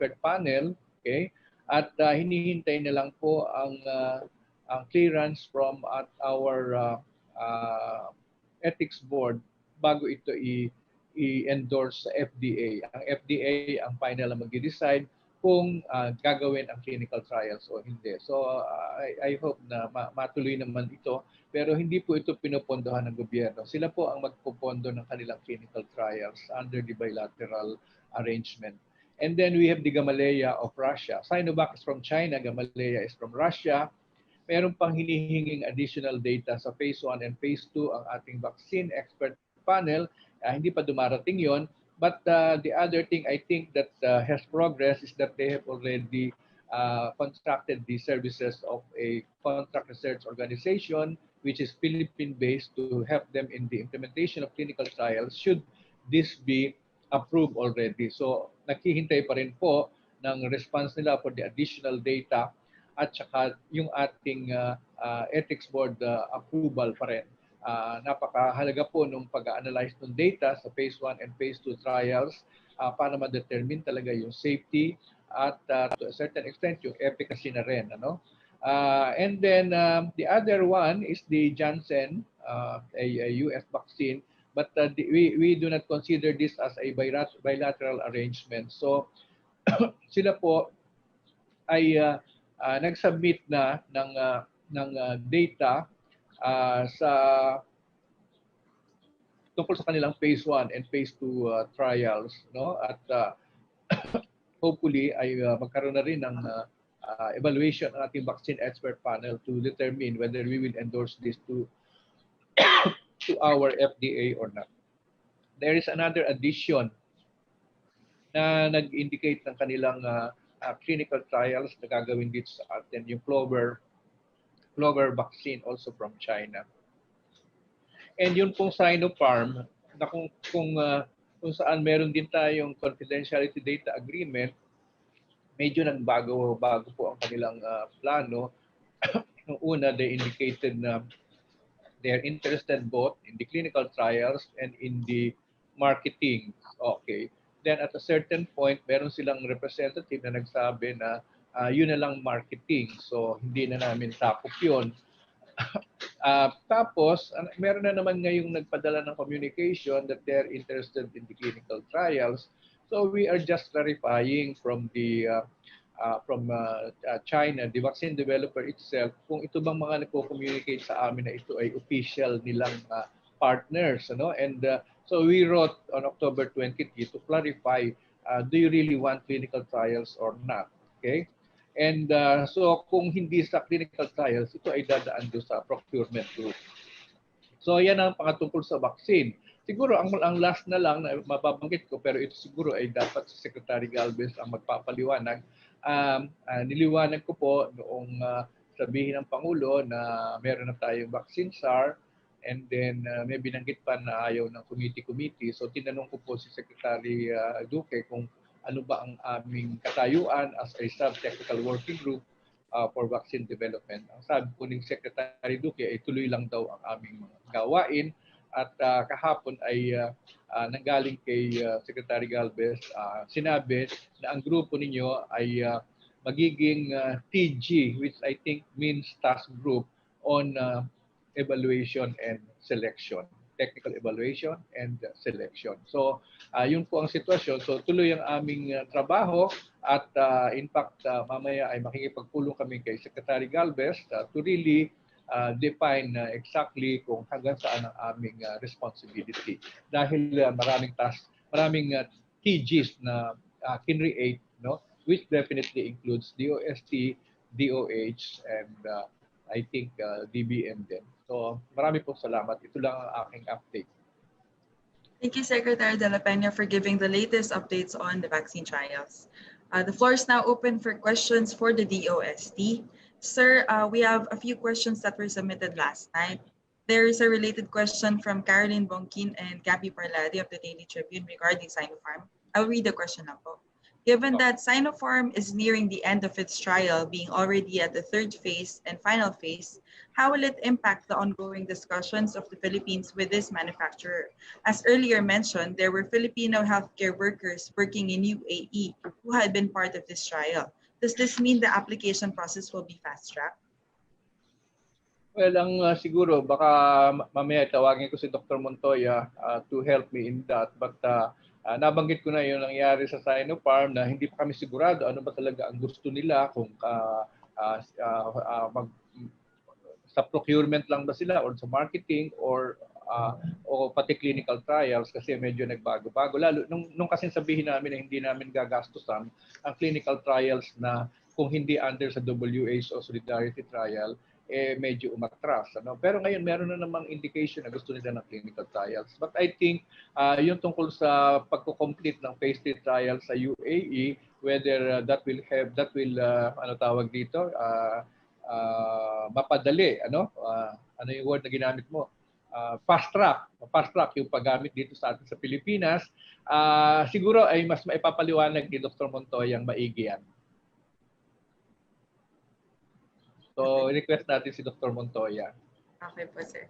expert panel, okay? At hinihintay na lang po ang clearance from at our ethics board bago ito i-endorse sa FDA. Ang FDA ang final na mag-decide kung gagawin ang clinical trials o hindi. So I hope na matuloy naman ito, pero hindi po ito pinopondohan ng gobyerno. Sila po ang magpopondo ng kanilang clinical trials under the bilateral arrangement. And then we have the Gamaleya of Russia. Sinovac is from China, Gamaleya is from Russia. Meron pang hinihinging additional data sa phase 1 and phase 2 ang ating vaccine expert panel. Hindi pa dumarating yon. But the other thing I think that has progress is that they have already contracted the services of a contract research organization which is Philippine-based to help them in the implementation of clinical trials should this be approved already. So naghihintay pa rin po ng response nila for the additional data at saka yung ating ethics board approval pa rin. Napakahalaga po nung pag-analyze ng data sa phase 1 and phase 2 trials para ma-determine talaga yung safety at to a certain extent yung efficacy na rin. Ano? And then the other one is the Janssen, a US vaccine, but we do not consider this as a bilateral arrangement. So sila po ay nag-submit na ng data sa tungkol sa kanilang phase 1 and phase 2 trials, no? At hopefully ay magkaroon na rin ng evaluation ng ating vaccine expert panel to determine whether we will endorse this to our FDA or not. There is another addition na nag-indicate ng kanilang clinical trials na gagawin dito sa atin, yung Clover vaccine also from China. And yun pong Sinopharm, na kung saan meron din tayong confidentiality data agreement, medyo nagbago po ang kanilang plano. Nung una, they indicated na they are interested both in the clinical trials and in the marketing. Okay. Then at a certain point, meron silang representative na nagsabi na yun na lang marketing. So hindi na namin takop yun. Tapos, meron na naman ngayong nagpadala ng communication that they're interested in the clinical trials. So we are just clarifying from China, the vaccine developer itself, kung ito bang mga nagko-communicate sa amin na ito ay official nilang partners. Ano? And so we wrote on October 23 to clarify, do you really want clinical trials or not? Okay? And so kung hindi sa clinical trials, ito ay dadaan doon sa procurement group. So yan ang pangatungkol sa vaccine. Siguro ang last na lang na mababanggit ko, pero ito siguro ay dapat si Secretary Galvez ang magpapaliwanag. Niliwanag ko po noong sabihin ng Pangulo na meron na tayong vaccine SAR, and then may binanggit pa na ayaw ng committee. So tinanong ko po si Secretary Duque kung ano ba ang aming katayuan as a sub-technical working group for vaccine development. Ang sabi po ni Secretary Duque ay tuloy lang daw ang aming mga gawain, at kahapon ay nanggaling kay Secretary Galvez, sinabi na ang grupo ninyo ay magiging TG, which I think means task group on evaluation and selection. Technical evaluation and selection. So, yun po ang sitwasyon. So, tuloy ang aming trabaho at in fact, mamaya ay makikipagpulong kami kay Secretary Galvez to really define exactly kung hanggang saan ang aming responsibility. Dahil maraming TGs na kinreate, no? Which definitely includes DOST, DOH, and I think DBM din. So marami pong salamat. Ito lang ang aking update. Thank you, Secretary De La Peña, for giving the latest updates on the vaccine trials. The floor is now open for questions for the DOST. Sir, we have a few questions that were submitted last night. There is a related question from Caroline Bongkin and Gabby Parladi of the Daily Tribune regarding Sinopharm. I'll read the question now po. Given that Sinopharm is nearing the end of its trial, being already at the third phase and final phase, how will it impact the ongoing discussions of the Philippines with this manufacturer? As earlier mentioned, there were Filipino healthcare workers working in UAE who had been part of this trial. Does this mean the application process will be fast-tracked? Well, ang siguro, baka mamaya tawagin ko si Dr. Montoya to help me in that. But nabanggit ko na yung nangyari sa Sinopharm na hindi pa kami sigurado ano ba talaga ang gusto nila, kung sa procurement lang ba sila or sa marketing o pati clinical trials, kasi medyo nagbago-bago. Lalo nung kasi sabihin namin na hindi namin gagastusan ang clinical trials na kung hindi under sa DOH o Solidarity Trial, medyo umatras. Ano? Pero ngayon, meron na namang indication na gusto nila ng clinical trials. But I think yung tungkol sa pagko-complete ng phase 3 trial sa UAE, whether that will ano tawag dito, mapadali, ano yung word na ginamit mo? Fast track yung paggamit dito sa atin sa Pilipinas. Siguro ay mas maipapaliwanag ni Dr. Montoya ang maigi yan. So, request natin si Dr. Montoya. Okay po, sir.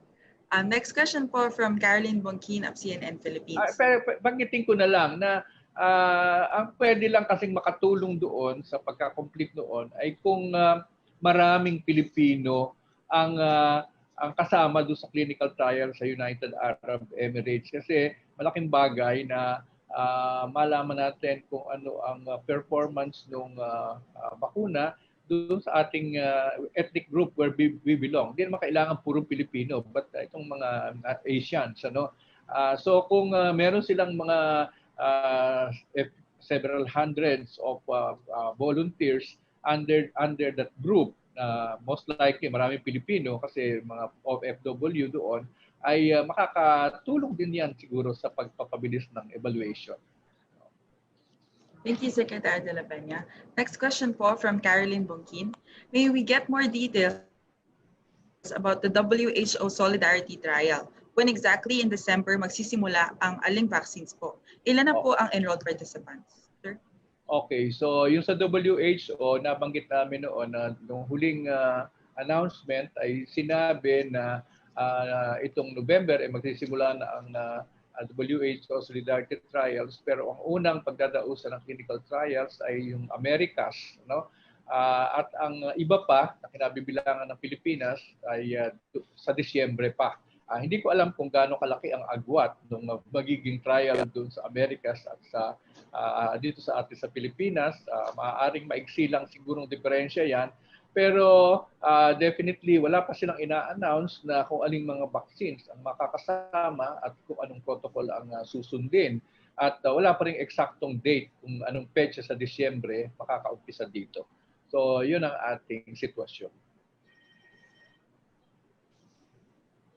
Next question po from Caroline Bongkin of CNN Philippines. Pero banggitin ko na lang na ang pwede lang kasing makatulong doon sa pagka-complete noon ay kung maraming Pilipino ang kasama doon sa clinical trial sa United Arab Emirates. Kasi malaking bagay na malaman natin kung ano ang performance ng bakuna doon sa ating ethnic group where we belong. Hindi naman kailangan puro Pilipino, but itong mga Asians. Ano? So kung meron silang mga several hundreds of volunteers under that group, most likely maraming Pilipino kasi mga OFW doon, ay makakatulong din yan siguro sa pagpapabilis ng evaluation. Thank you, Secretary de la Peña. Next question po from Caroline Bongkin. May we get more details about the WHO Solidarity Trial? When exactly in December magsisimula ang aling vaccines po? Ilan na po ang enrolled participants? Sir? Okay, so yung sa WHO, nabanggit namin noon na nung huling announcement ay sinabi na itong November ay magsisimula na ang WHO Solidarity Trials, pero ang unang pagdadausan ng clinical trials ay yung Americas, no? At ang iba pa na kinabibilangan ng Pilipinas ay sa Disyembre pa. Hindi ko alam kung gaano kalaki ang agwat ng magiging trial doon sa Americas at sa dito sa atin sa Pilipinas. Maaaring maigsi lang sigurong diferensya yan. Pero definitely wala pa silang ina-announce na kung aling mga vaccines ang makakasama at kung anong protocol ang susundin. At wala pa ring eksaktong date kung anong petsa sa Disyembre makakaumpisa dito. So yun ang ating sitwasyon.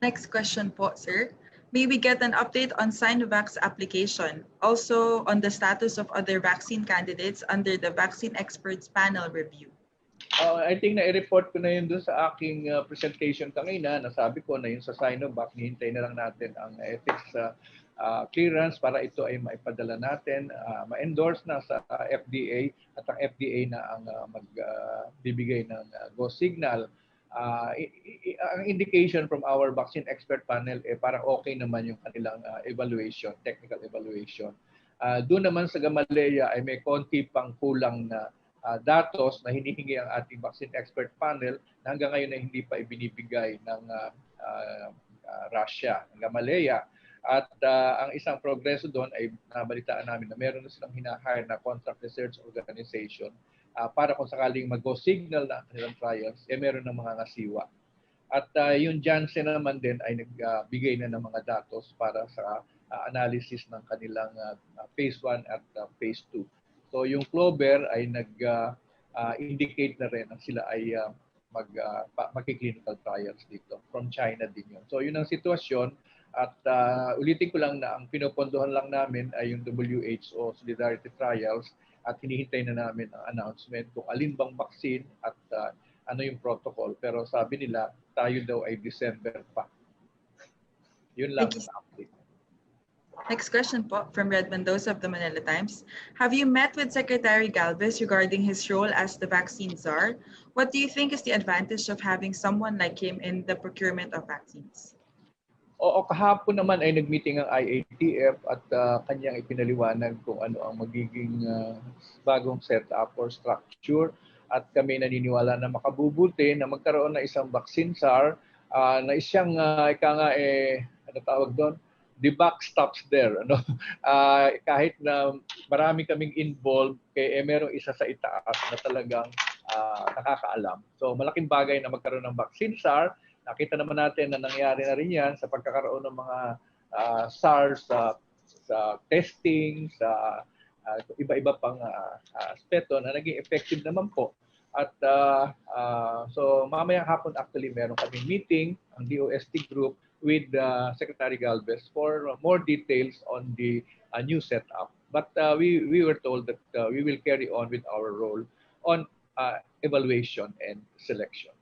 Next question po, sir. May we get an update on Sinovac's application? Also on the status of other vaccine candidates under the Vaccine Experts Panel review? I think na-report ko na yun doon sa aking presentation kanina. Nasabi ko na yun sa Sinovac, nihintay na lang natin ang ethics clearance para ito ay maipadala natin, ma-endorse na sa FDA at ang FDA na ang magbibigay ng go signal. Ang indication from our vaccine expert panel parang okay naman yung kanilang evaluation, technical evaluation. Doon naman sa Gamaleya ay may konti pang kulang na datos na hinihingi ang ating vaccine expert panel na hanggang ngayon ay hindi pa ibinibigay ng Russia, ng Gamaleya. At ang isang progreso doon ay nabalitaan namin na meron na silang hinahire na contract research organization para kung sakaling mag-go signal na kanilang trials, meron ng mga ngasiwa. At yung Janssen naman din ay nagbigay na ng mga datos para sa analysis ng kanilang phase 1 at phase 2. So yung Clover ay nag-indicate na rin na sila ay mag-clinical trials dito. From China din yun. So yun ang sitwasyon. At ulitin ko lang na ang pinopondohan lang namin ay yung WHO Solidarity Trials at hinihintay na namin ang announcement kung alin bang vaccine at ano yung protocol. Pero sabi nila, tayo daw ay December pa. Yun lang ang update. Next question po from Red Mendoza of the Manila Times. Have you met with Secretary Galvez regarding his role as the vaccine czar? What do you think is the advantage of having someone like him in the procurement of vaccines? Oo, kahapon naman ay nag-meeting ang IATF at kanyang ipinaliwanag kung ano ang magiging bagong setup or structure. At kami naniniwala na makabubuti na magkaroon ng isang vaccine czar na siyang ika nga ano tawag doon? The buck stops there. Ano? Kahit na marami kaming involved, merong isa sa itaas na talagang nakakaalam. So malaking bagay na magkaroon ng vaccine czar. Nakita naman natin na nangyari na rin yan sa pagkakaroon ng mga SARS sa testing, sa iba-iba pang aspeto na naging effective naman po. At so mamayang hapon actually meron kaming meeting, ang DOST group, with Secretary Galvez for more details on the new setup. But we were told that we will carry on with our role on evaluation and selection.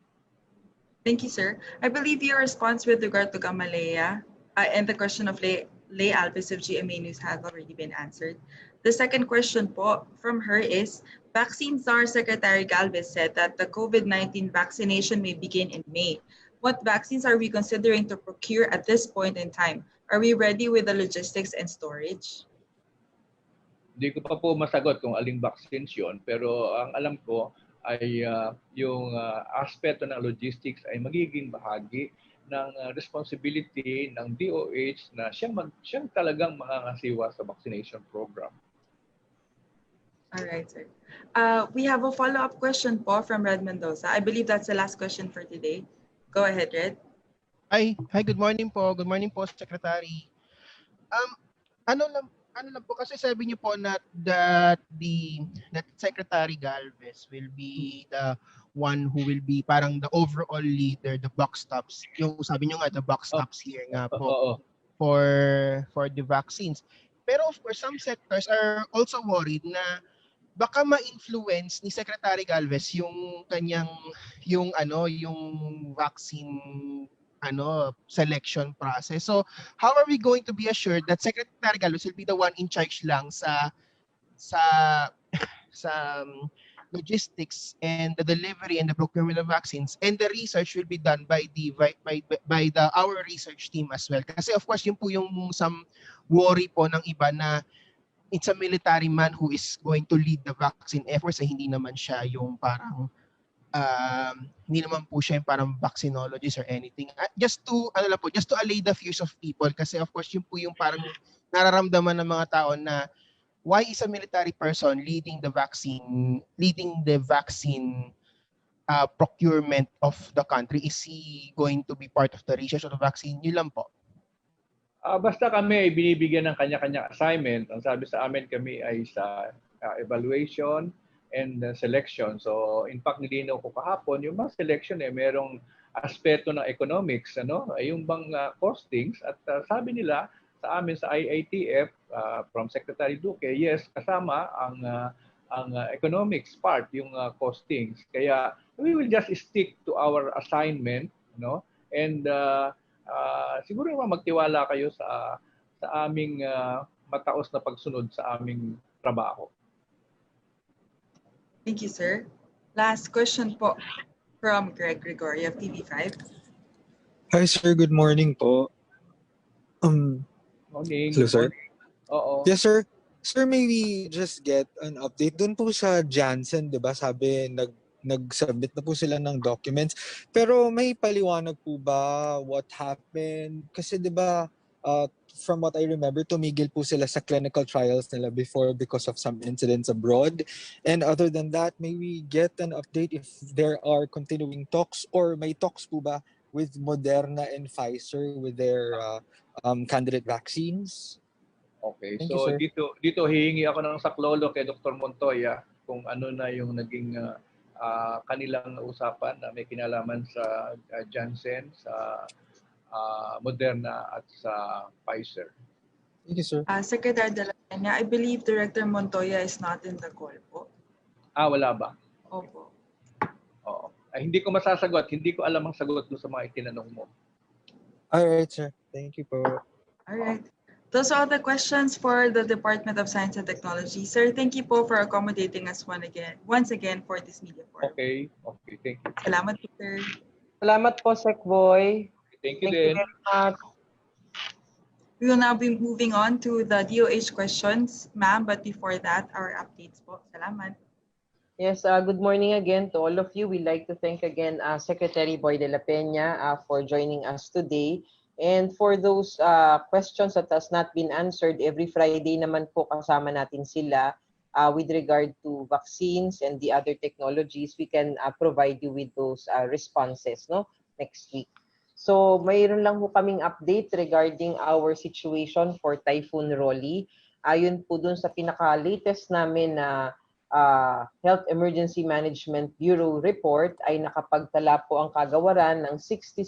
Thank you, sir. I believe your response with regard to Gamaleya and the question of Lay Alves of GMA News has already been answered. The second question po from her is, Vaccine Czar Secretary Galvez said that the COVID-19 vaccination may begin in May. What vaccines are we considering to procure at this point in time? Are we ready with the logistics and storage? Hindi ko pa po masagot kung aling vaccines yun, pero ang alam ko ay yung aspeto ng logistics ay magiging bahagi ng responsibility ng DOH na siyang talagang makangasiwa sa vaccination program. All right, sir. We have a follow-up question po from Red Mendoza. I believe that's the last question for today. Go ahead, Red. Hi, good morning po. Good morning po, Secretary. Ano lang po kasi sabi niyo po that Secretary Galvez will be the one who will be parang the overall leader, the buck stops. Yung sabi niyo nga the buck stops here nga po for the vaccines. Pero of course some sectors are also worried na baka ma-influence ni Secretary Galvez yung kanyang yung vaccine selection process. So how are we going to be assured that Secretary Galvez will be the one in charge lang sa logistics and the delivery and the procurement of vaccines, and the research will be done by our research team as well? Kasi of course yun po yung some worry po ng iba na it's a military man who is going to lead the vaccine efforts, hindi naman siya yung parang hindi naman po siya yung parang vaccinologist or anything. Just to allay the fears of people, kasi of course yun po yung parang nararamdaman ng mga tao na why is a military person leading the vaccine procurement of the country? Is he going to be part of the research of the vaccine? Yun lang po. Basta kami binibigyan ng kanya-kanya assignment. Ang sabi sa amin, kami ay sa evaluation and selection. So in fact, nilinaw ko kahapon, yung mga selection merong aspeto ng economics, yung bang costings. At sabi nila sa amin sa IATF from Secretary Duque, yes, kasama ang economics part, yung costings. Kaya we will just stick to our assignment, and siguro magtiwala kayo sa aming mataos na pagsunod sa aming trabaho. Thank you, sir. Last question po from Greg Gregory of TV5. Hi, sir. Good morning po. Morning. Hello, sir. Oo. Yes, sir. Sir, may we just get an update? Doon po sa Janssen, di ba, sabi nag-submit na po sila ng documents. Pero may paliwanag po ba what happened? Kasi di ba, from what I remember, tumigil po sila sa clinical trials nila before because of some incidents abroad. And other than that, may we get an update if there are continuing talks or may talks po ba with Moderna and Pfizer with their candidate vaccines? Okay. Thank So you, dito hihingi ako ng saklolo kay Dr. Montoya kung ano na yung naging kanilang usapan na may kinalaman sa Janssen, sa Moderna at sa Pfizer. Thank you, sir. Secretary de la Peña, I believe Director Montoya is not in the call po. Wala ba? Opo. Oo. Hindi ko masasagot. Hindi ko alam ang sagot doon sa mga itinanong mo. All right, sir. Thank you po. All right. Those are all the questions for the Department of Science and Technology. Sir, thank you po for accommodating us once again for this media forum. Okay, okay, thank you. Salamat po, sir. Salamat po, Sec Boy. Thank you Thank you din. very much. We will now be moving on to the DOH questions, ma'am. But before that, our updates po. Salamat. Yes, good morning again to all of you. We'd like to thank again Secretary Boy de la Peña for joining us today. And for those questions that has not been answered, every Friday naman po kasama natin sila with regard to vaccines and the other technologies. We can provide you with those responses next week. So mayroon lang po kaming update regarding our situation for Typhoon Rolly. Ayon po dun sa pinaka-latest namin na Health Emergency Management Bureau report ay nakapagtala po ang kagawaran ng 67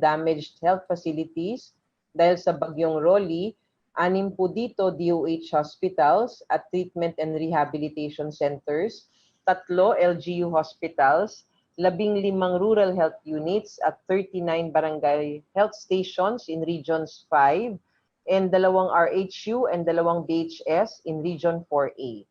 damaged health facilities dahil sa bagyong Rolly. 6 po dito DOH hospitals at treatment and rehabilitation centers, 3 LGU hospitals, 15 rural health units at 39 barangay health stations in Regions 5, and 2 RHU and 2 BHS in Region 4A.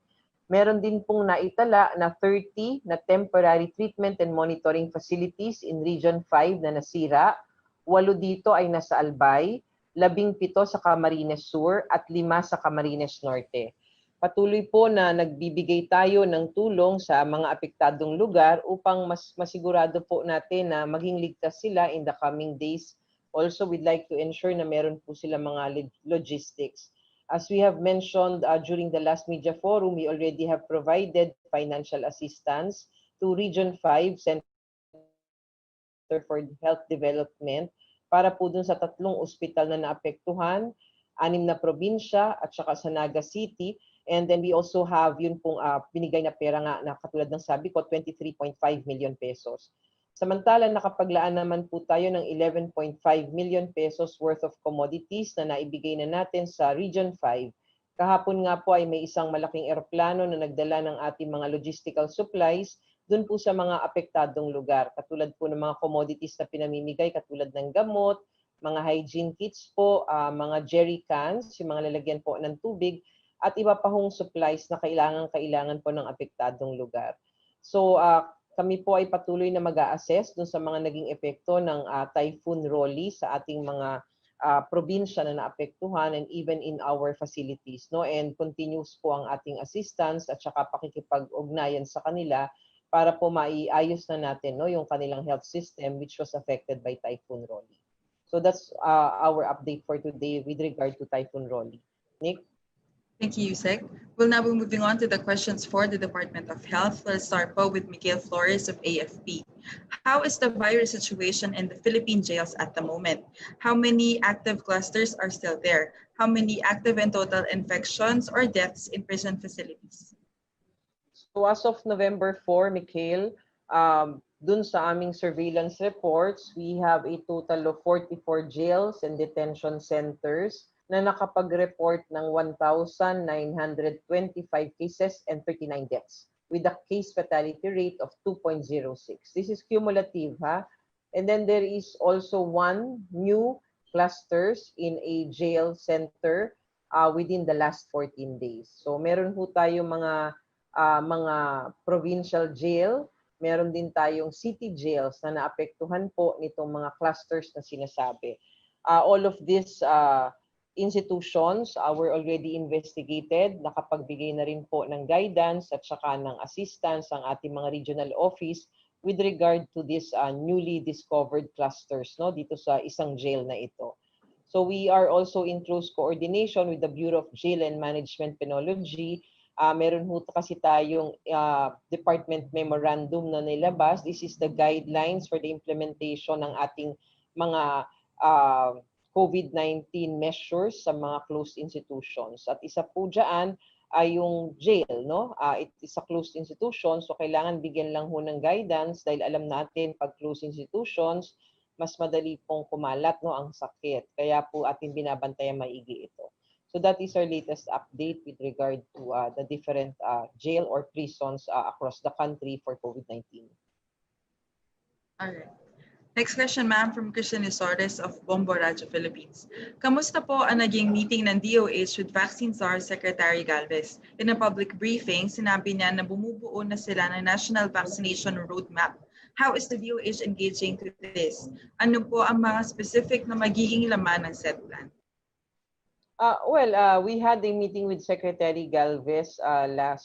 Meron din pong naitala na 30 na temporary treatment and monitoring facilities in Region 5 na nasira, 8 dito ay nasa Albay, 17 sa Camarines Sur at 5 sa Camarines Norte. Patuloy po na nagbibigay tayo ng tulong sa mga apektadong lugar upang mas masigurado po natin na maging ligtas sila in the coming days. Also, we'd like to ensure na meron po sila mga logistics. As we have mentioned during the last media forum, we already have provided financial assistance to Region 5 Center for Health Development para po dun sa 3 ospital na naapektuhan, 6 na probinsya at saka sa Naga City. And then we also have yun pong binigay na pera nga na katulad ng sabi ko, 23.5 million pesos. Samantala, nakapaglaan naman po tayo ng 11.5 million pesos worth of commodities na naibigay na natin sa Region 5. Kahapon nga po ay may isang malaking eroplano na nagdala ng ating mga logistical supplies dun po sa mga apektadong lugar. Katulad po ng mga commodities na pinamimigay, katulad ng gamot, mga hygiene kits po, mga jerry cans, yung mga lalagyan po ng tubig, at iba pa hong supplies na kailangan po ng apektadong lugar. So kami po ay patuloy na mag-a-assess dun sa mga naging epekto ng Typhoon Rolly sa ating mga probinsya na naapektuhan and even in our facilities. And continuous po ang ating assistance at saka pakikipag-ugnayan sa kanila para po maiayos na natin yung kanilang health system which was affected by Typhoon Rolly. So that's our update for today with regard to Typhoon Rolly. Nick? Thank you, Yusek. We'll now be moving on to the questions for the Department of Health. Let's start po with Miguel Flores of AFP. How is the virus situation in the Philippine jails at the moment? How many active clusters are still there? How many active and total infections or deaths in prison facilities? So as of November 4, Mikhail, dun sa aming surveillance reports, we have a total of 44 jails and detention centers na nakapag-report ng 1,925 cases and 39 deaths with a case fatality rate of 2.06. This is cumulative, ha? And then there is also 1 new clusters in a jail center within the last 14 days. So meron ho tayo mga provincial jail, meron din tayong city jails na naapektuhan po nitong mga clusters na sinasabi. All of these institutions were already investigated, nakapagbigay na rin po ng guidance at saka ng assistance ang ating mga regional office with regard to these newly discovered clusters dito sa isang jail na ito. So we are also in close coordination with the Bureau of Jail and Management Penology. Meron ho kasi tayong department memorandum na nilabas. This is the guidelines for the implementation ng ating mga COVID-19 measures sa mga closed institutions. At isa po dyan ay yung jail. It is a closed institution, so kailangan bigyan lang ho ng guidance dahil alam natin pag closed institutions, mas madali pong kumalat ang sakit. Kaya po ating binabantayan maigi ito. So that is our latest update with regard to the different jail or prisons across the country for COVID-19. All right. Next question, ma'am, from Christian Isores of Bombo Radio Philippines. Kamusta po ang naging meeting ng DOH with Vaccine Czar Secretary Galvez? In a public briefing, sinabi niya na bumubuo na sila ng National Vaccination Roadmap. How is the DOH engaging to this? Ano po ang mga specific na magiging laman ng said plan? We had a meeting with Secretary Galvez that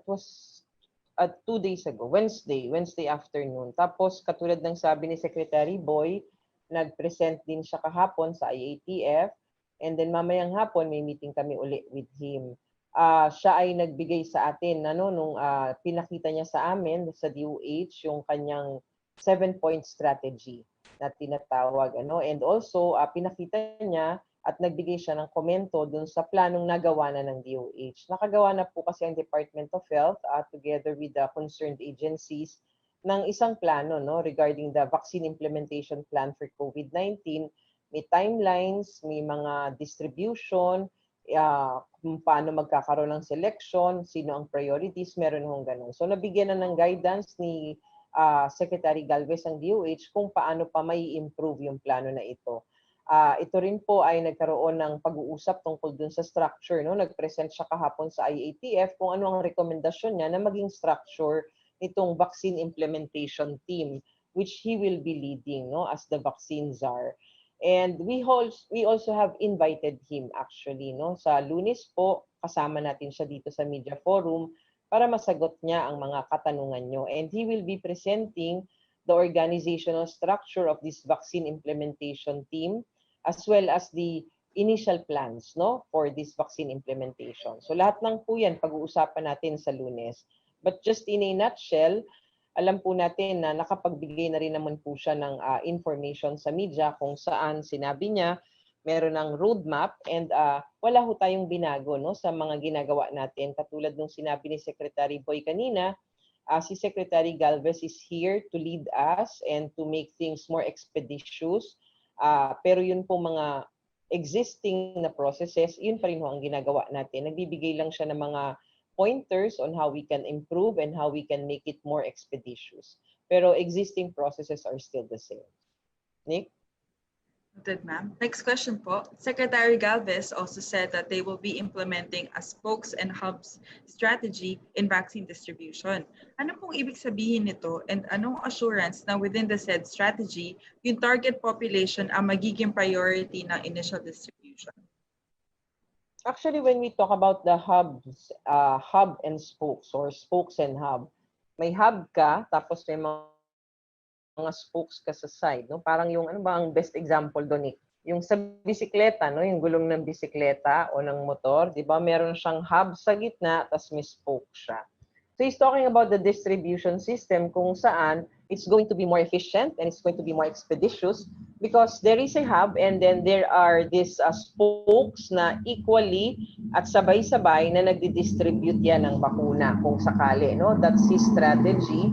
was 2 days ago, Wednesday afternoon. Tapos katulad ng sabi ni Secretary Boy, nag-present din siya kahapon sa IATF, and then mamayang hapon may meeting kami uli with him. Siya ay nagbigay sa atin nung pinakita niya sa amin sa DOH yung kanyang 7-point strategy na tinatawag and also pinakita niya at nagbigay siya ng komento dun sa planong nagawa na ng DOH. Nakagawa na po kasi ang Department of Health together with the concerned agencies ng isang plano regarding the vaccine implementation plan for COVID-19. May timelines, may mga distribution, kung paano magkakaroon ng selection, sino ang priorities, meron hong ganun. So nabigyan na ng guidance ni Secretary Galvez ang DOH kung paano pa may improve yung plano na ito. Ito rin po ay nagkaroon ng pag-uusap tungkol dun sa structure. Nag-present siya kahapon sa IATF kung ano ang rekomendasyon niya na maging structure nitong vaccine implementation team, which he will be leading as the vaccine czar. And we also have invited him actually. Sa Lunes po, kasama natin siya dito sa media forum para masagot niya ang mga katanungan nyo. And he will be presenting the organizational structure of this vaccine implementation team, as well as the initial plans for this vaccine implementation. So lahat ng po yan pag-uusapan natin sa Lunes. But just in a nutshell, alam po natin na nakapagbigay na rin naman po siya ng information sa media kung saan sinabi niya meron ng roadmap and wala ho tayong binago sa mga ginagawa natin. Katulad nung sinabi ni Secretary Boy kanina, si Secretary Galvez is here to lead us and to make things more expeditious. Pero yun po mga existing na processes, yun pa rin ho ang ginagawa natin. Nagbibigay lang siya ng mga pointers on how we can improve and how we can make it more expeditious. Pero existing processes are still the same. Nick? Noted, ma'am. Next question po. Secretary Galvez also said that they will be implementing a spokes and hubs strategy in vaccine distribution. Ano pong ibig sabihin nito and anong assurance na within the said strategy, yung target population ang magiging priority ng initial distribution? Actually, when we talk about the hubs, hub and spokes or spokes and hub, may hub ka, tapos may mga spokes ka sa side, Parang yung ano ba ang best example doon yung sa bisikleta, yung gulong ng bisikleta o ng motor, 'di ba? Meron siyang hub sa gitna, tapos may spoke siya. So he's talking about the distribution system kung saan it's going to be more efficient and it's going to be more expeditious because there is a hub and then there are these spokes na equally at sabay-sabay na nagdi-distribute yan ng bakuna kung sakali, That's his strategy.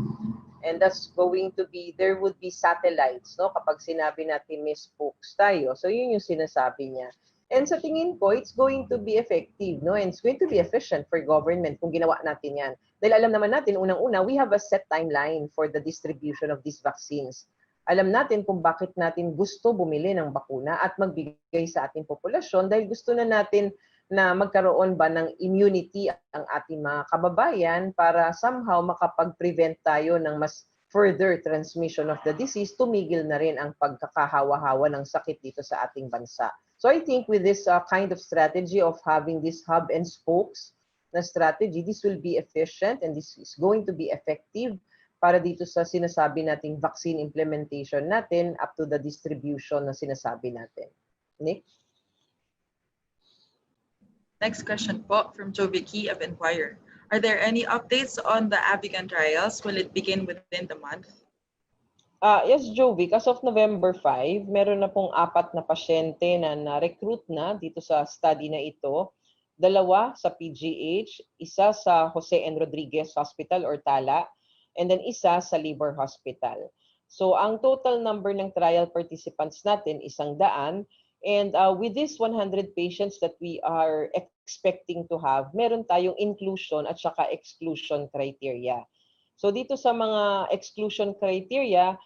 And that's going to be, there would be satellites, kapag sinabi natin may spokes tayo. So yun yung sinasabi niya. And sa tingin ko, it's going to be effective, And it's going to be efficient for government kung ginawa natin yan. Dahil alam naman natin, unang-una, we have a set timeline for the distribution of these vaccines. Alam natin kung bakit natin gusto bumili ng bakuna at magbigay sa ating populasyon dahil gusto na natin na magkaroon ba ng immunity ang ating mga kababayan para somehow makapag-prevent tayo ng mas further transmission of the disease, tumigil na rin ang pagkakahawa-hawa ng sakit dito sa ating bansa. So I think with this kind of strategy of having this hub and spokes na strategy, this will be efficient and this is going to be effective para dito sa sinasabi nating vaccine implementation natin up to the distribution na sinasabi natin. Nick? Next question po from Joe Vicky of Enquirer. Are there any updates on the Avigan trials? Will it begin within the month? Yes, Jovi. As of November 5, meron na pong 4 na pasyente na na-recruit na dito sa study na ito. 2 sa PGH, 1 sa Jose N. Rodriguez Hospital or Tala, and then 1 sa Liver Hospital. So ang total number ng trial participants natin 100. And with this 100 patients that we are expecting to have, meron tayong inclusion at saka exclusion criteria. So dito sa mga exclusion criteria,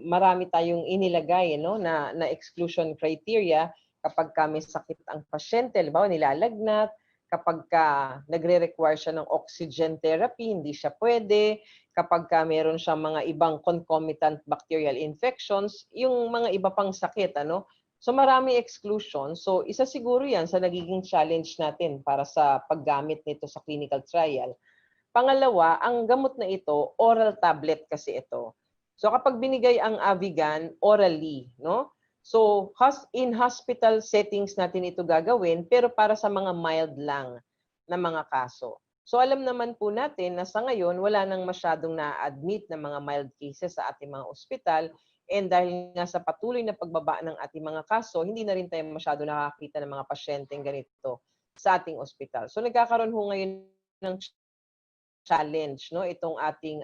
marami tayong inilagay na exclusion criteria kapag may sakit ang pasyente, halimbawa nilalagnat, kapag nagre-require siya ng oxygen therapy, hindi siya pwede, kapag meron siyang mga ibang concomitant bacterial infections, yung mga iba pang sakit, So marami exclusion. So isa siguro yan sa nagiging challenge natin para sa paggamit nito sa clinical trial. Pangalawa, ang gamot na ito, oral tablet kasi ito. So kapag binigay ang Avigan orally, So in hospital settings natin ito gagawin, pero para sa mga mild lang na mga kaso. So alam naman po natin na sa ngayon wala nang masyadong na-admit na mga mild cases sa ating mga ospital. And dahil nga sa patuloy na pagbaba ng ating mga kaso, hindi na rin tayo masyado nakakita ng mga pasyenteng ganito sa ating ospital. So nagkakaroon ho ngayon ng challenge, itong ating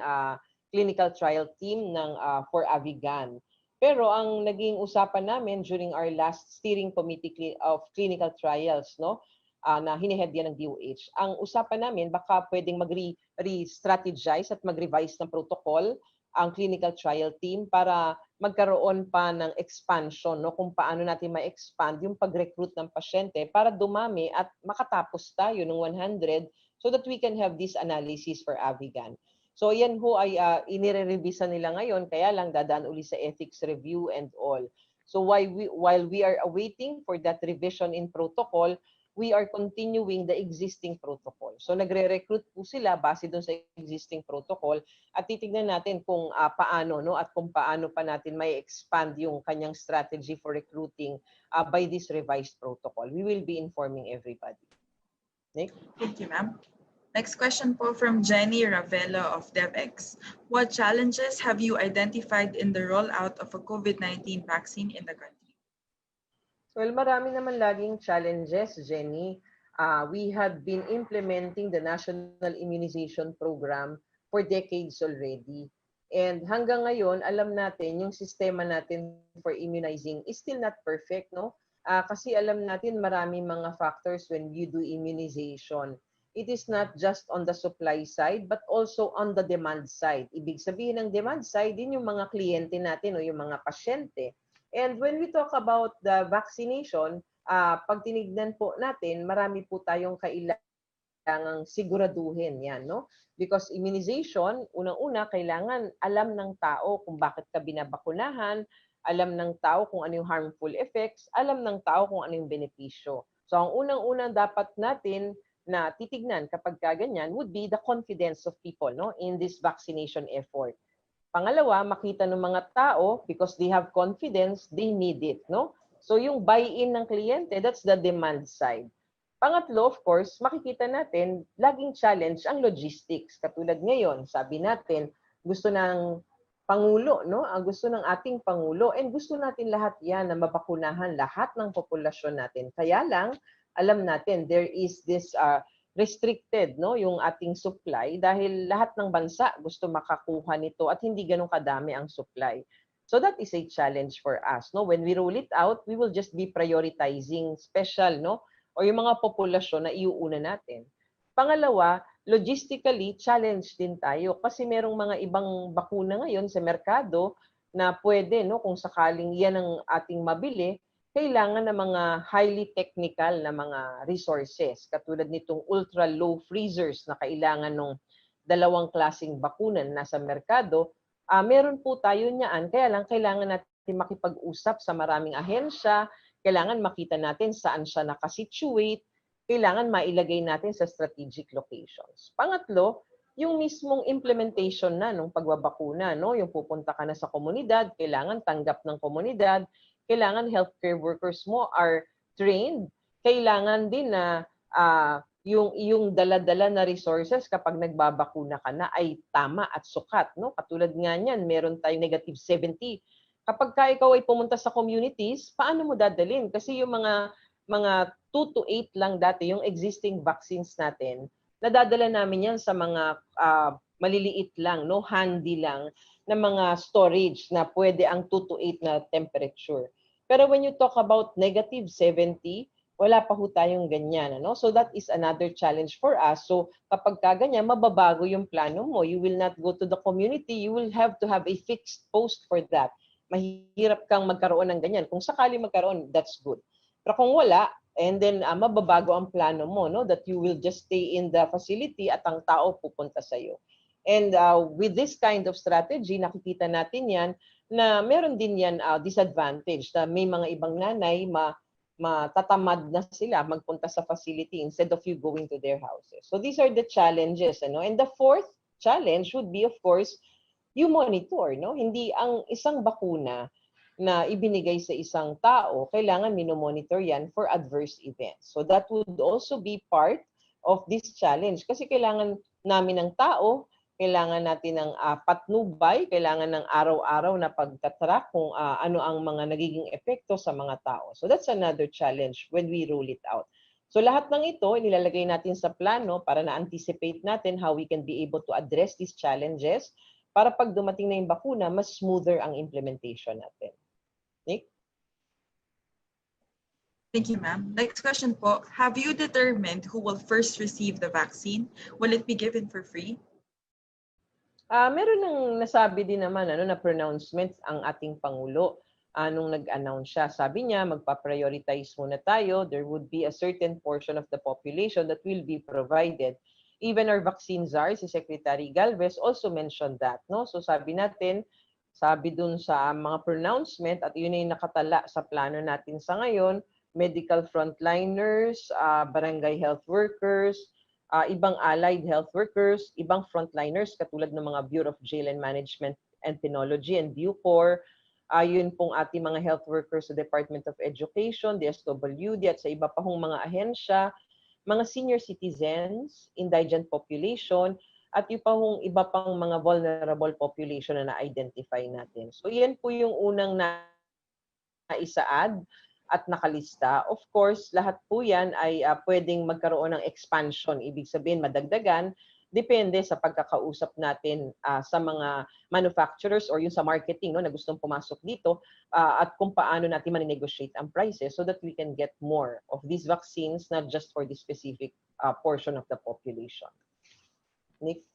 clinical trial team ng for Avigan. Pero ang naging usapan namin during our last steering committee of clinical trials, na hinihead yan ng DOH, ang usapan namin baka pwedeng mag-re-strategize at mag-revise ng protocol ang clinical trial team para magkaroon pa ng expansion, kung paano natin ma-expand yung pag-recruit ng pasyente para dumami at makatapos tayo ng 100 so that we can have this analysis for Avigan. So yan ho ay inire-revisa nila ngayon, kaya lang dadaan uli sa ethics review and all. So while we are awaiting for that revision in protocol, we are continuing the existing protocol. So nagre-recruit po sila base doon sa existing protocol at titignan natin kung paano at kung paano pa natin may expand yung kanyang strategy for recruiting by this revised protocol. We will be informing everybody. Nick? Thank you, ma'am. Next question po from Jenny Ravelo of DevX. What challenges have you identified in the rollout of a COVID-19 vaccine in the country? Well, marami naman laging challenges, Jenny. We have been implementing the National Immunization Program for decades already. And hanggang ngayon, alam natin, yung sistema natin for immunizing is still not perfect, kasi alam natin maraming mga factors when you do immunization. It is not just on the supply side, but also on the demand side. Ibig sabihin ng demand side, din yung mga kliyente natin o yung mga pasyente. And when we talk about the vaccination, pag tinignan po natin, marami po tayong kailangang siguraduhin yan, Because immunization, unang-una, kailangan alam ng tao kung bakit ka binabakunahan, alam ng tao kung ano yung harmful effects, alam ng tao kung ano yung benepisyo. So ang unang-unang dapat natin na titignan kapag ganyan would be the confidence of people in this vaccination effort. Pangalawa, makita ng mga tao because they have confidence, they need it, So yung buy-in ng kliyente, that's the demand side. Pangatlo, of course, makikita natin, laging challenge ang logistics. Katulad ngayon, sabi natin, gusto ng Pangulo, gusto ng ating Pangulo, and gusto natin lahat yan na mabakunahan lahat ng populasyon natin. Kaya lang, alam natin, there is this restricted yung ating supply dahil lahat ng bansa gusto makakuha nito at hindi ganun kadami ang supply. So that is a challenge for us. When we roll it out, we will just be prioritizing special o yung mga populasyon na iuuna natin. Pangalawa, logistically, challenge din tayo kasi merong mga ibang bakuna ngayon sa merkado na pwede, kung sakaling yan ang ating mabili, kailangan ng mga highly technical na mga resources. Katulad nitong ultra-low freezers na kailangan ng dalawang klaseng bakuna na nasa merkado, meron po tayo niyan. Kaya lang kailangan natin makipag-usap sa maraming ahensya, kailangan makita natin saan siya nakasituate, kailangan mailagay natin sa strategic locations. Pangatlo, yung mismong implementation na ng pagbabakuna, yung pupunta ka na sa komunidad, kailangan tanggap ng komunidad, kailangan healthcare workers mo are trained. Kailangan din na yung iyong dala-dala na resources kapag nagbabakuna ka na ay tama at sukat. Katulad nga niyan, meron tayong negative 70. Kapag ikaw ay pumunta sa communities, paano mo dadalhin? Kasi yung mga 2 to 8 lang dati, yung existing vaccines natin, nadadala namin yan sa mga maliliit lang, handy lang, na mga storage na pwede ang 2 to 8 na temperature. Pero when you talk about negative 70, Wala pa ho tayong ganyan. Ano? So that is another challenge for us. So kapag ganyan, mababago yung plano mo. You will not go to the community. You will have to have a fixed post for that. Mahirap kang magkaroon ng ganyan. Kung sakali magkaroon, that's good. Pero kung wala, and then mababago ang plano mo, no? That you will just stay in the facility at ang tao pupunta sa iyo. And with this kind of strategy, nakikita natin yan na meron din yan disadvantage na may mga ibang nanay matatamad na sila magpunta sa facility instead of you going to their houses. So these are the challenges. Ano? And the fourth challenge would be, of course, you monitor. No? Hindi ang isang bakuna na ibinigay sa isang tao, kailangan minomonitor yan for adverse events. So that would also be part of this challenge. Kasi kailangan namin ng tao, kailangan natin ng patnubay, kailangan ng araw-araw na pagtatrack kung ano ang mga nagiging epekto sa mga tao. So that's another challenge when we roll it out. So lahat ng ito, nilalagay natin sa plano para na-anticipate natin how we can be able to address these challenges para pag dumating na yung bakuna, mas smoother ang implementation natin. Nick? Thank you, ma'am. Next question po. Have you determined who will first receive the vaccine? Will it be given for free? Meron nang nasabi din naman na pronouncements ang ating Pangulo nung nag-announce siya. Sabi niya, magpa-prioritize muna tayo. There would be a certain portion of the population that will be provided. Even our vaccine czar, si Secretary Galvez, also mentioned that. No? So sabi natin, sabi dun sa mga pronouncement, at yun ay nakatala sa plano natin sa ngayon, medical frontliners, barangay health workers, ibang allied health workers, ibang frontliners katulad ng mga Bureau of Jail and Management and Penology and Bucor, yun pong ating mga health workers sa Department of Education, DSWD at sa iba pa hong mga ahensya, mga senior citizens, indigent population, at yung iba pang mga vulnerable population na na-identify natin. So yan po yung unang na-isa-add at nakalista. Of course, lahat po yan ay pwedeng magkaroon ng expansion. Ibig sabihin, madagdagan, depende sa pagkakausap natin sa mga manufacturers or yung sa marketing na gustong pumasok dito at kung paano natin maninegotiate ang prices so that we can get more of these vaccines, not just for the specific portion of the population. Nick?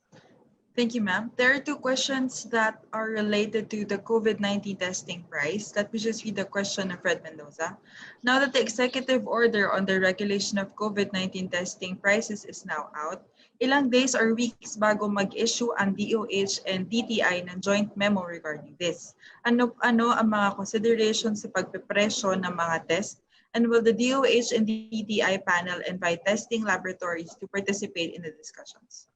Thank you, ma'am. There are two questions that are related to the COVID-19 testing price. Let me just read the question of Fred Mendoza. Now that the executive order on the regulation of COVID-19 testing prices is now out, ilang days or weeks bago mag-issue ang DOH and DTI ng joint memo regarding this? Ano ang mga considerations sa pagpepresyo ng mga test? And will the DOH and DTI panel invite testing laboratories to participate in the discussions?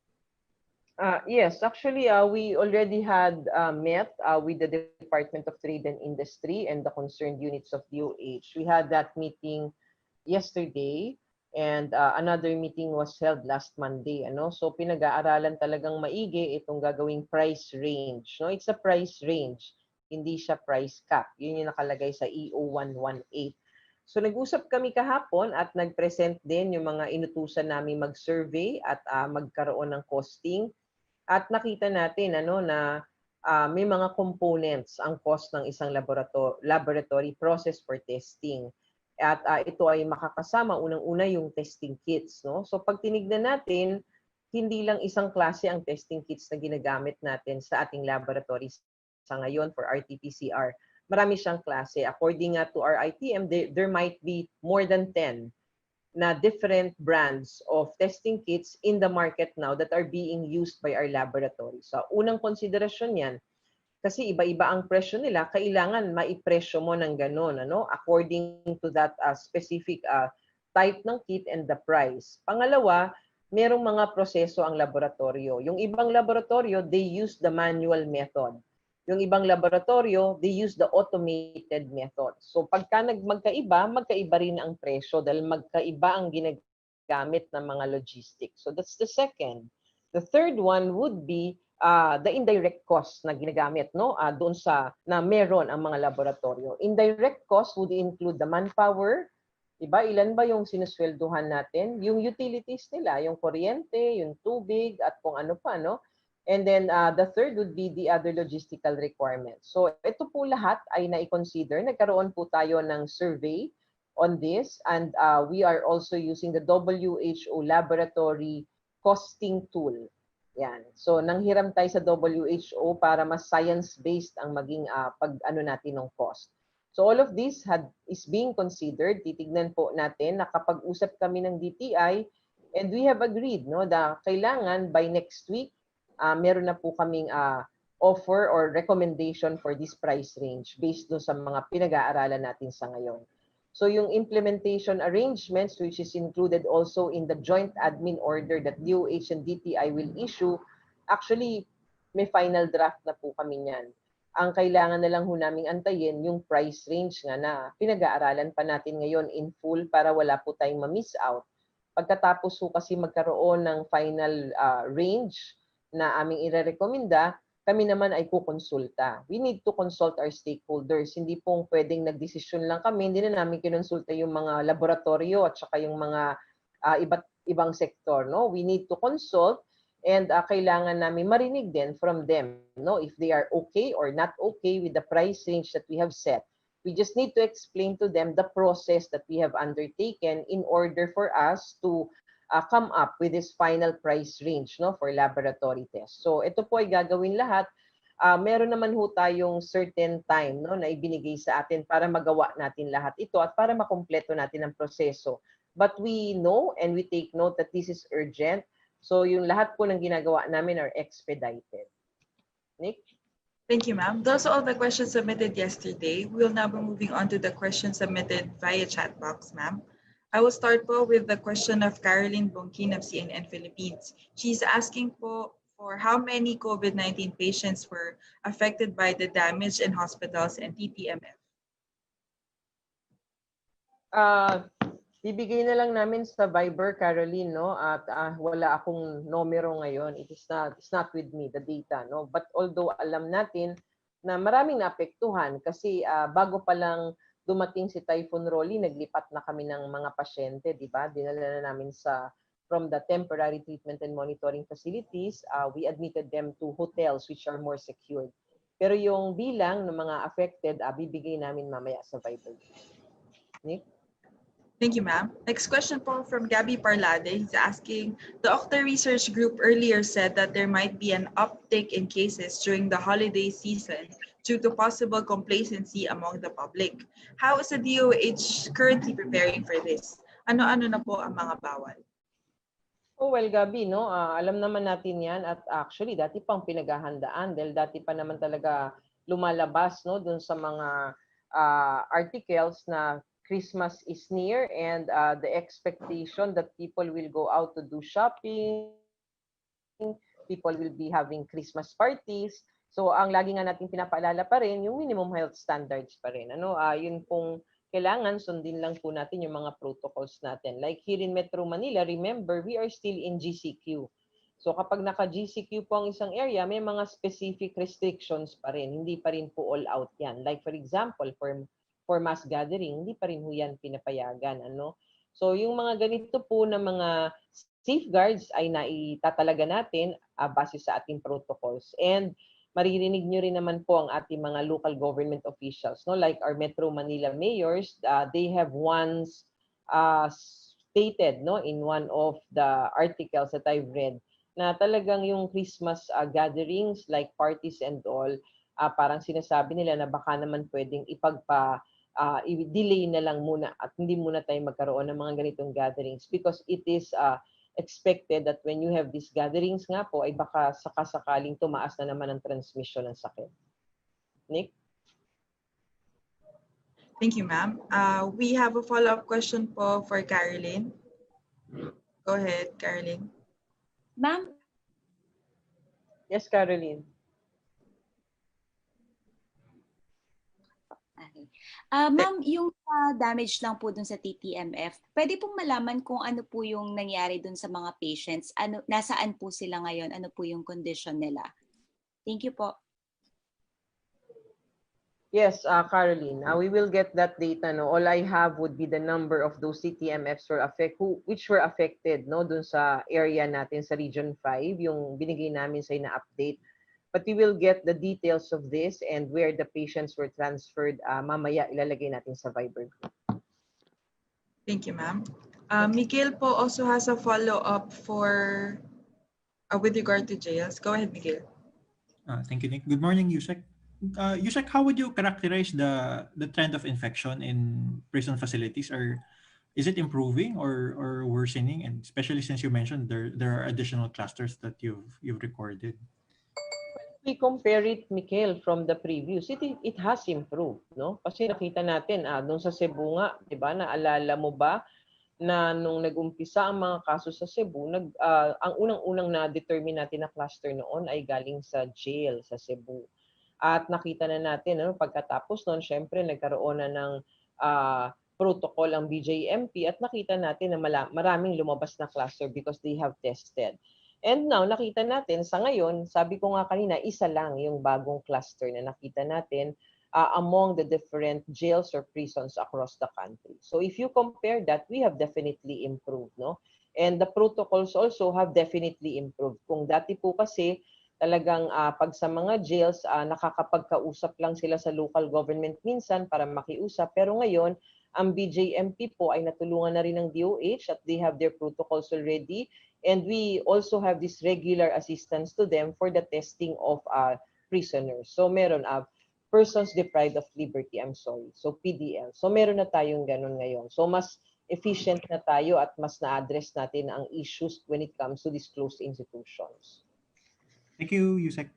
Yes, actually, we already had met with the Department of Trade and Industry and the concerned units of DOH. We had that meeting yesterday and another meeting was held last Monday. So pinag-aaralan talagang maigi itong gagawing price range. No? It's a price range, hindi siya price cap. Yun yung nakalagay sa EO 118. So nag-usap kami kahapon at nag-present din yung mga inutusan namin mag-survey at magkaroon ng costing. At nakita natin na may mga components ang cost ng isang laboratory process for testing. At ito ay makakasama unang-una yung testing kits. No? So pag tinignan natin, hindi lang isang klase ang testing kits na ginagamit natin sa ating laboratories sa ngayon for RT-PCR. Marami siyang klase. According to our ITM, there might be more than 10 na different brands of testing kits in the market now that are being used by our laboratory. So, unang konsiderasyon yan, kasi iba-iba ang presyo nila, kailangan maipresyo mo ng ganun, according to that specific type ng kit and the price. Pangalawa, merong mga proseso ang laboratorio. Yung ibang laboratorio, they use the manual method. Yung ibang laboratorio, they use the automated method. So pagka magkaiba rin ang presyo dahil magkaiba ang ginagamit ng mga logistics. So that's the second. The third one would be the indirect cost na ginagamit doon sa na meron ang mga laboratorio. Indirect cost would include the manpower, diba? Ilan ba yung sinuswelduhan natin? Yung utilities nila, yung kuryente, yung tubig at kung ano pa, And then the third would be the other logistical requirements. So ito po lahat ay na-consider. Nagkaroon po tayo ng survey on this, and we are also using the WHO laboratory costing tool. Yan. So nanghiram tayo sa WHO para mas science-based ang maging pag-ano natin ng cost. So all of this is being considered. Titignan po natin, nakapag-usap kami ng DTI and we have agreed no, na kailangan by next week, meron na po kaming offer or recommendation for this price range based do sa mga pinag-aaralan natin sa ngayon. So yung implementation arrangements, which is included also in the joint admin order that DOH and DTI will issue, actually may final draft na po kami niyan. Ang kailangan na lang ho naming antayin yung price range nga na pinag-aaralan pa natin ngayon in full para wala po tayong ma-miss out. Pagkatapos ho kasi magkaroon ng final range na aming irerekomenda, kami naman ay kukonsulta. We need to consult our stakeholders. Hindi pong pwedeng nagdesisyon lang kami. Hindi na namin kinonsulta yung mga laboratorio at saka yung mga iba't ibang sektor. No? We need to consult and kailangan namin marinig din from them, no? If they are okay or not okay with the price range that we have set. We just need to explain to them the process that we have undertaken in order for us to come up with this final price range, no, for laboratory tests. So ito po ay gagawin lahat. Meron naman ho tayong certain time, no, na ibinigay sa atin para magawa natin lahat ito at para makumpleto natin ang proseso. But we know and we take note that this is urgent. So yung lahat po ng ginagawa namin are expedited. Nick? Thank you, ma'am. Those are all the questions submitted yesterday. We'll now be moving on to the questions submitted via chat box, ma'am. I will start po with the question of Caroline Bonkin of CNN Philippines. She's asking po for how many COVID-19 patients were affected by the damage in hospitals and TTMF. Bibigay na lang namin sa Viber, Caroline, no? At wala akong numero ngayon. It's not with me, the data, no? But although alam natin na maraming naapektuhan kasi bago pa lang dumating si Typhoon Rolly, naglipat na kami ng mga pasyente, di ba? Dinala na namin from the temporary treatment and monitoring facilities, we admitted them to hotels which are more secured. Pero yung bilang ng mga affected, bibigay namin mamaya sa Viber. Nick? Thank you, ma'am. Next question po from Gabby Parlade. He's asking, the Octa Research Group earlier said that there might be an uptick in cases during the holiday season due to possible complacency among the public. How is the DOH currently preparing for this? Ano-ano na po ang mga bawal? Oh, well, Gabi, no? Alam naman natin yan at actually dati pang pinaghahandaan dahil dati pa naman talaga lumalabas, no, dun sa mga articles na Christmas is near and the expectation that people will go out to do shopping, people will be having Christmas parties. So ang lagi nga natin pinapaalala pa rin yung minimum health standards pa rin. Yun pong kailangan sundin lang po natin yung mga protocols natin. Like here in Metro Manila, remember, we are still in GCQ. So kapag naka-GCQ po ang isang area, may mga specific restrictions pa rin. Hindi pa rin po all out yan. Like for example, for mass gathering, hindi pa rin ho yan pinapayagan. So yung mga ganito po na mga safeguards ay naitatalaga natin base sa ating protocols. And maririnig nyo rin naman po ang ating mga local government officials, no? Like our Metro Manila mayors, they have once stated, no, in one of the articles that I've read, na talagang yung Christmas gatherings like parties and all, parang sinasabi nila na baka naman pwedeng i-delay na lang muna at hindi muna tayo magkaroon ng mga ganitong gatherings because it is expected that when you have these gatherings nga po ay baka sakasakaling tumaas na naman ang transmission ng sakit. Nick? Thank you, ma'am. We have a follow-up question po for Caroline. Go ahead, Caroline. Ma'am? Yes, Caroline. Okay. Ma'am, yung damage lang po dun sa TTMF, pwede pong malaman kung ano po yung nangyari dun sa mga patients? Nasaan po sila ngayon? Ano po yung condition nila? Thank you po. Yes, Caroline, we will get that data. No? All I have would be the number of those TTMFs which were affected, no, dun sa area natin sa Region 5, yung binigay namin sa na update. But we will get the details of this and where the patients were transferred. Mamaya ilalagay natin sa Viber group. Thank you, ma'am. Miguel po also has a follow-up for with regard to jails. Go ahead, Miguel. Thank you, Nick. Good morning, Yusek. Yusek, how would you characterize the trend of infection in prison facilities? Or is it improving or worsening? And especially since you mentioned there are additional clusters that you've recorded. We compare it, Mikel, from the previous, it has improved, no? Kasi nakita natin, doon sa Cebu nga, di ba, naalala mo ba na nung nag-umpisa ang mga kaso sa Cebu, ang unang-unang na-determine natin na cluster noon ay galing sa jail sa Cebu. At nakita na natin, pagkatapos noon, syempre nagkaroon na ng protocol ang BJMP at nakita natin na maraming lumabas na cluster because they have tested. And now, nakita natin, sa ngayon, sabi ko nga kanina, isa lang yung bagong cluster na nakita natin among the different jails or prisons across the country. So if you compare that, we have definitely improved, no? And the protocols also have definitely improved. Kung dati po kasi, talagang pag sa mga jails, nakakapagkausap lang sila sa local government minsan para makiusap. Pero ngayon, ang BJMP po ay natulungan na rin ng DOH at they have their protocols already. And we also have this regular assistance to them for the testing of prisoners. So meron persons deprived of liberty, so PDL. So meron na tayong ganun ngayon. So mas efficient na tayo at mas na-address natin ang issues when it comes to these closed institutions. Thank you, Yusek.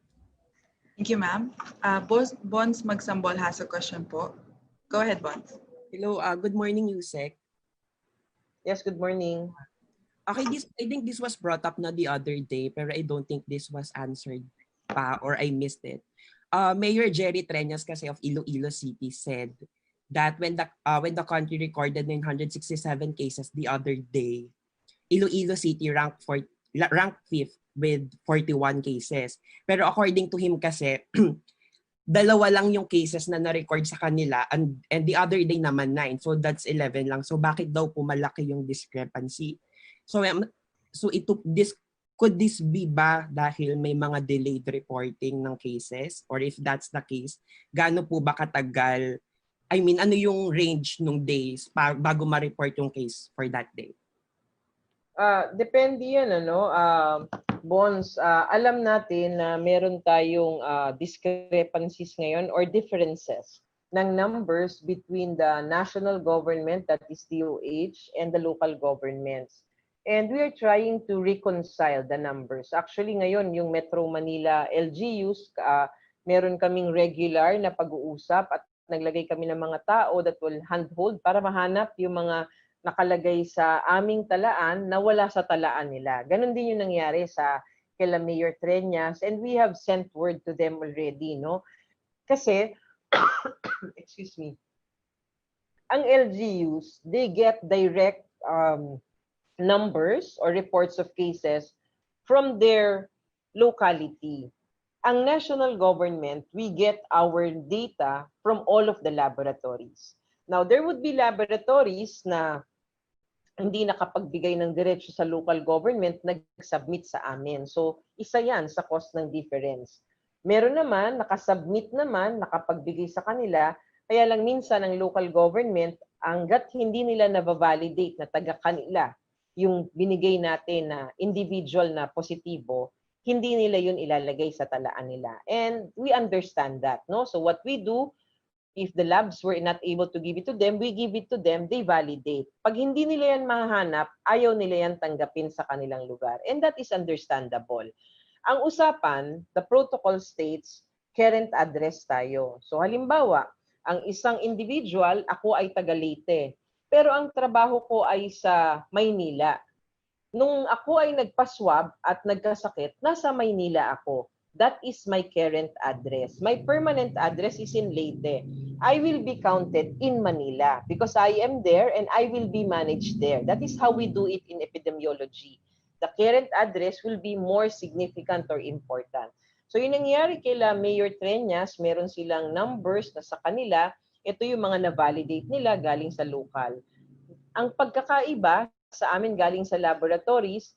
Thank you, ma'am. Bonds Magsambol has a question po. Go ahead, Bonds. Hello, good morning, Yusek. Yes, good morning. Okay, I think this was brought up na the other day, pero I don't think this was answered pa or I missed it. Mayor Jerry Treñas kasi of Iloilo City said that when the country recorded 967 cases the other day, Iloilo City ranked 5th with 41 cases. Pero according to him kasi, dalawa lang yung cases na na-record sa kanila and the other day naman 9. So that's 11 lang. So bakit daw po malaki yung discrepancy? So could this be ba dahil may mga delayed reporting ng cases? Or if that's the case, gaano po ba katagal? I mean, ano yung range ng days bago ma-report yung case for that day? Depende yan, Bonds. Alam natin na meron tayong discrepancies ngayon or differences ng numbers between the national government, that is DOH, and the local governments. And we are trying to reconcile the numbers. Actually, ngayon, yung Metro Manila LGUs, meron kaming regular na pag-uusap at naglagay kami ng mga tao that will handhold para mahanap yung mga nakalagay sa aming talaan na wala sa talaan nila. Ganon din yung nangyari sa kila Mayor Treñas and we have sent word to them already, no? Kasi, excuse me, ang LGUs, they get direct numbers or reports of cases from their locality. Ang national government, we get our data from all of the laboratories. Now, there would be laboratories na hindi nakapagbigay ng diretsyo sa local government, nag-submit sa amin. So, isa yan sa cost ng difference. Meron naman, nakasubmit naman, nakapagbigay sa kanila, kaya lang minsan ang local government, hangga't hindi nila na-validate na taga-kanila yung binigay natin na individual na positibo, hindi nila yun ilalagay sa talaan nila. And we understand that, no? So what we do, if the labs were not able to give it to them, we give it to them, they validate. Pag hindi nila yan mahanap, ayaw nila yan tanggapin sa kanilang lugar. And that is understandable. Ang usapan, the protocol states, current address tayo. So halimbawa, ang isang individual, ako ay taga Leyte. Pero ang trabaho ko ay sa Maynila. Nung ako ay nagpa-swab at nagkasakit, nasa Maynila ako. That is my current address. My permanent address is in Leyte. I will be counted in Manila because I am there and I will be managed there. That is how we do it in epidemiology. The current address will be more significant or important. So yung nangyari kila Mayor Treñas, meron silang numbers na sa kanila, ito yung mga na-validate nila galing sa local. Ang pagkakaiba sa amin galing sa laboratories,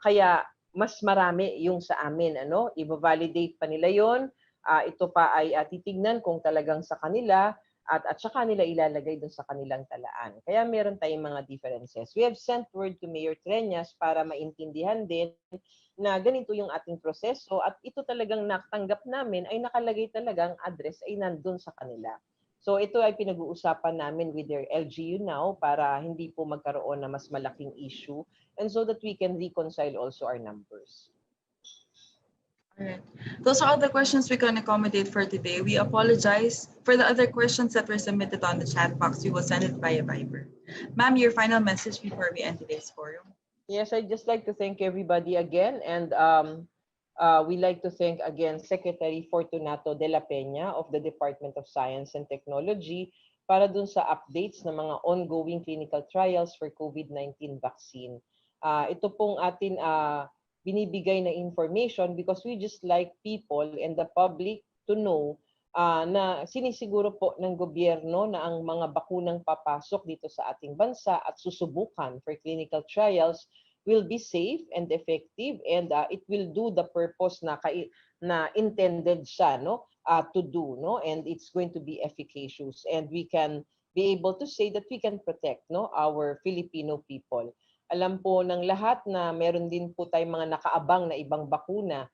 kaya mas marami yung sa amin. I-validate pa nila yon. Ito pa ay titignan kung talagang sa kanila at saka nila ilalagay dun sa kanilang talaan. Kaya meron tayong mga differences. We have sent word to Mayor Treñas para maintindihan din na ganito yung ating proseso at ito talagang natanggap namin ay nakalagay talagang address ay nandun sa kanila. So ito ay pinag-uusapan namin with their LGU now para hindi po magkaroon na mas malaking issue and so that we can reconcile also our numbers. All right. Those are all the questions we can accommodate for today. We apologize for the other questions that were submitted on the chat box. We will send it via Viber. Ma'am, your final message before we end today's forum. Yes, I'd just like to thank everybody again and we like to thank again Secretary Fortunato de la Peña of the Department of Science and Technology para dun sa updates ng mga ongoing clinical trials for COVID-19 vaccine. Ito pong atin binibigay na information because we just like people and the public to know na sinisiguro po ng gobyerno na ang mga bakunang papasok dito sa ating bansa at susubukan for clinical trials will be safe and effective and it will do the purpose na intended siya to do and it's going to be efficacious and we can be able to say that we can protect our Filipino people. Alam po ng lahat na meron din po tayong mga nakaabang na ibang bakuna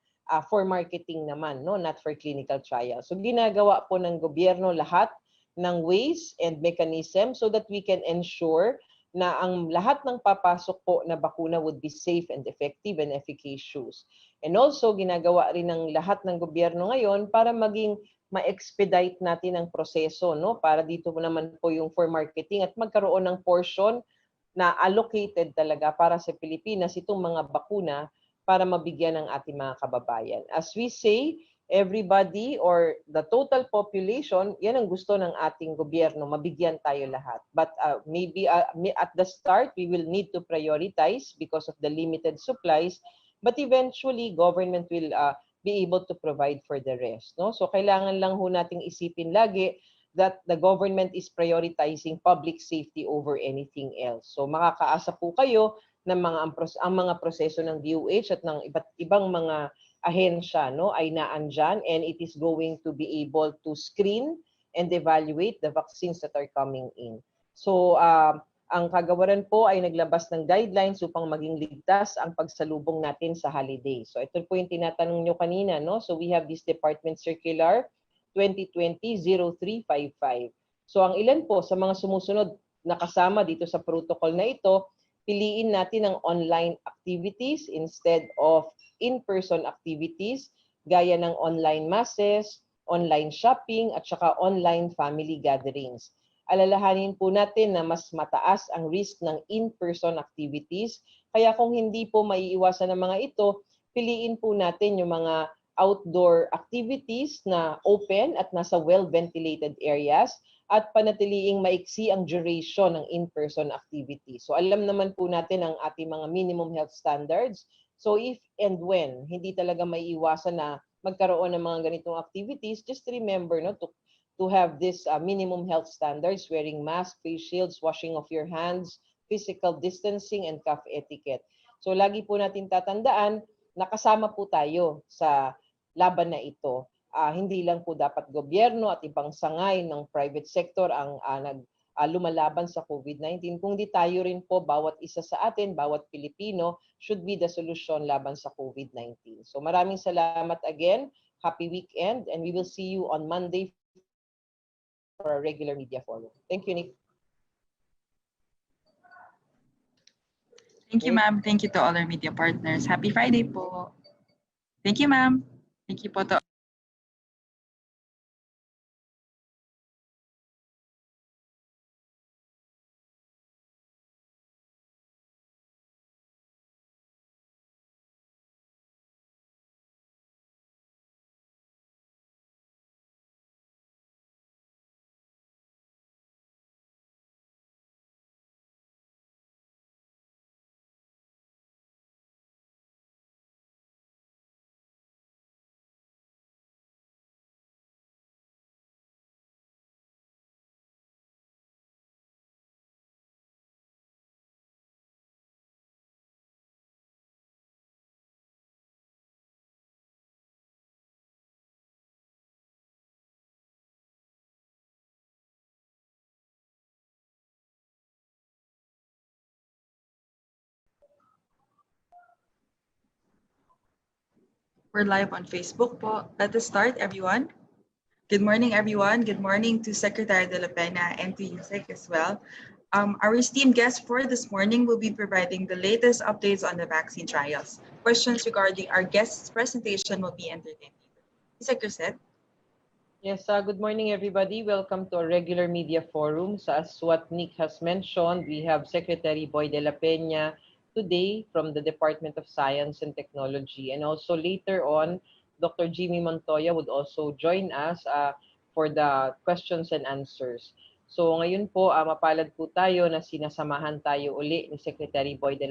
for marketing naman, not for clinical trials. So ginagawa po ng gobyerno lahat ng ways and mechanism so that we can ensure na ang lahat ng papasok po na bakuna would be safe and effective and efficacious. And also ginagawa rin ng lahat ng gobyerno ngayon para maging ma-expedite natin ang proseso, para dito naman po yung for marketing at magkaroon ng portion na allocated talaga para sa Pilipinas itong mga bakuna para mabigyan ng ating mga kababayan. As we say, everybody or the total population, yan ang gusto ng ating gobyerno, mabigyan tayo lahat. But maybe at the start, we will need to prioritize because of the limited supplies, but eventually, government will be able to provide for the rest. So kailangan lang ho nating isipin lagi that the government is prioritizing public safety over anything else. So makakaasa po kayo ng ang mga proseso ng DOH at ng iba't ibang mga ahensya ay naandyan and it is going to be able to screen and evaluate the vaccines that are coming in. So ang kagawaran po ay naglabas ng guidelines upang maging ligtas ang pagsalubong natin sa holiday. So ito po yung tinatanong nyo kanina. So we have this Department Circular 2020-0355. So ang ilan po sa mga sumusunod na kasama dito sa protocol na ito, piliin natin ang online activities instead of in-person activities gaya ng online masses, online shopping at saka online family gatherings. Alalahanin po natin na mas mataas ang risk ng in-person activities kaya kung hindi po maiiwasan ng mga ito, piliin po natin yung mga outdoor activities na open at nasa well-ventilated areas at panatiliing maiksi ang duration ng in-person activity. So alam naman po natin ang ating mga minimum health standards. So if and when hindi talaga maiiwasan na magkaroon ng mga ganitong activities, just remember to have this minimum health standards, wearing mask, face shields, washing of your hands, physical distancing, and cough etiquette. So lagi po natin tatandaan, nakasama po tayo sa laban na ito. Hindi lang po dapat gobyerno at ibang sangay ng private sector ang lumalaban sa COVID-19, kundi tayo rin po, bawat isa sa atin, bawat Pilipino, should be the solution laban sa COVID-19. So maraming salamat again. Happy weekend and we will see you on Monday for a regular media forum. Thank you, Nick. Thank you, ma'am. Thank you to all our media partners. Happy Friday po. Thank you, ma'am. Thank you po to We're live on Facebook po. Let us start, everyone. Good morning, everyone. Good morning to Secretary De La Peña and to Yusek as well. Our esteemed guest for this morning will be providing the latest updates on the vaccine trials. Questions regarding our guest's presentation will be entertained. Yusek, you're set. Yes, good morning everybody. Welcome to our regular media forum. So as what Nick has mentioned, we have Secretary Boy De La Peña today from the Department of Science and Technology. And also later on, Dr. Jimmy Montoya would also join us for the questions and answers. So ngayon po, mapalad po tayo na sinasamahan tayo uli ni Secretary Boy De La